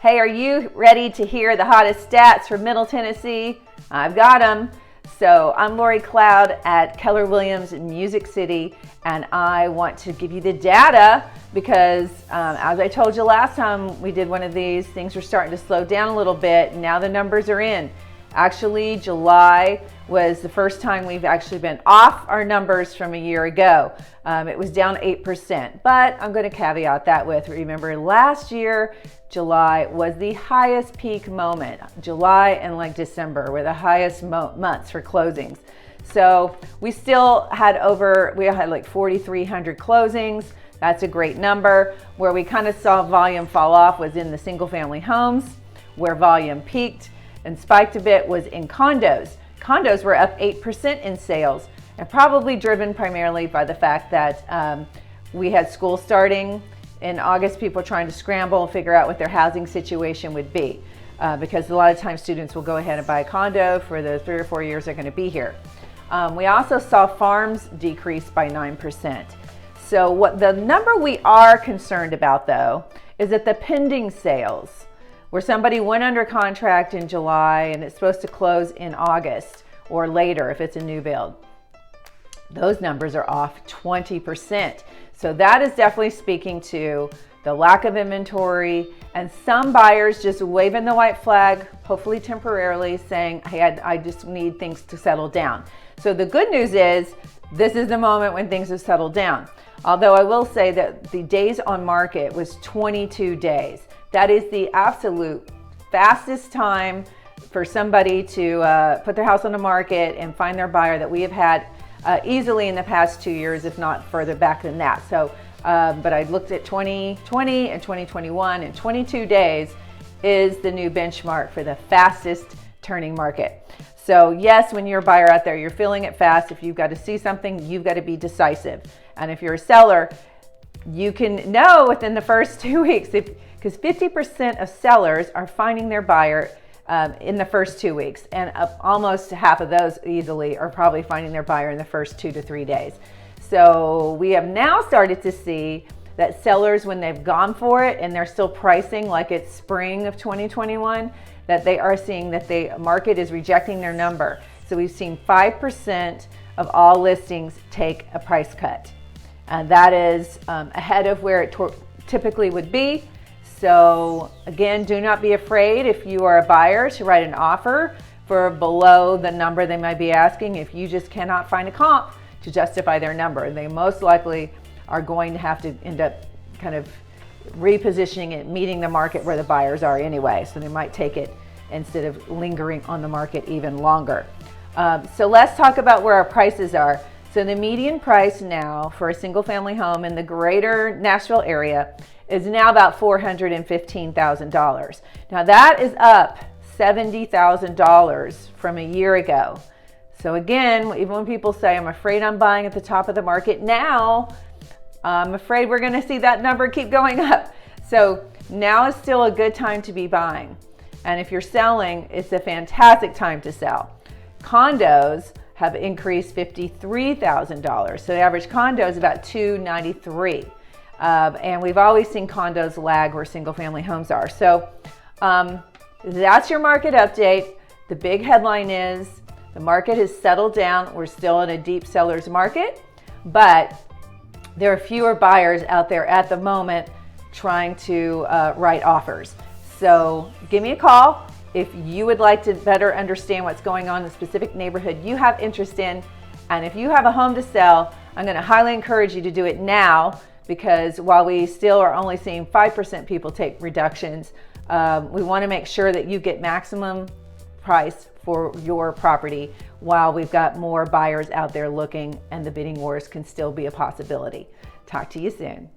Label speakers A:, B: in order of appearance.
A: Hey, are you ready to hear the hottest stats from Middle Tennessee? I've got them. So I'm Lori Cloud at Keller Williams in Music City, and I want to give you the data because as I told you last time we did one of these, things are starting to slow down a little bit. Now the numbers are in. Actually, July was the first time we've actually been off our numbers from a year ago. It was down 8%, but I'm going to caveat that with, remember last year, July was the highest peak moment. July and like December were the highest months for closings. So we still had like 4,300 closings. That's a great number. Where we kind of saw volume fall off was in the single family homes, where volume peaked and spiked a bit was in condos. Condos were up 8% in sales, and probably driven primarily by the fact that we had school starting in August, people trying to scramble and figure out what their housing situation would be, because a lot of times students will go ahead and buy a condo for the 3 or 4 years they're going to be here. We also saw farms decrease by 9%. So what the number we are concerned about though is that the pending sales, where somebody went under contract in July and it's supposed to close in August or later if it's a new build, those numbers are off 20%. So that is definitely speaking to the lack of inventory and some buyers just waving the white flag, hopefully temporarily, saying, hey, I just need things to settle down. So the good news is this is the moment when things have settled down. Although I will say that the days on market was 22 days. That is the absolute fastest time for somebody to put their house on the market and find their buyer that we have had easily in the past 2 years, if not further back than that. So, but I looked at 2020 and 2021, and 22 days is the new benchmark for the fastest turning market. So yes, when you're a buyer out there, you're feeling it fast. If you've got to see something, you've got to be decisive. And if you're a seller, you can know within the first 2 weeks, because 50% of sellers are finding their buyer in the first 2 weeks, and almost half of those easily are probably finding their buyer in the first 2 to 3 days. So we have now started to see that sellers, when they've gone for it and they're still pricing like it's spring of 2021, that they are seeing that the market is rejecting their number. So we've seen 5% of all listings take a price cut. And that is ahead of where it typically would be. So again, do not be afraid if you are a buyer to write an offer for below the number they might be asking. If you just cannot find a comp to justify their number, they most likely are going to have to end up kind of repositioning it, meeting the market where the buyers are anyway. So they might take it instead of lingering on the market even longer. So let's talk about where our prices are. So the median price now for a single family home in the greater Nashville area is now about $415,000. Now that is up $70,000 from a year ago. So again, even when people say, I'm afraid I'm buying at the top of the market now, I'm afraid we're gonna see that number keep going up. So now is still a good time to be buying. And if you're selling, it's a fantastic time to sell. Condos have increased $53,000. So the average condo is about $293,000. And we've always seen condos lag where single family homes are. So that's your market update. The big headline is the market has settled down. We're still in a deep seller's market, but there are fewer buyers out there at the moment trying to write offers. So give me a call if you would like to better understand what's going on in the specific neighborhood you have interest in. And if you have a home to sell, I'm going to highly encourage you to do it now, because while we still are only seeing 5% people take reductions, we want to make sure that you get maximum price for your property while we've got more buyers out there looking, and the bidding wars can still be a possibility. Talk to you soon.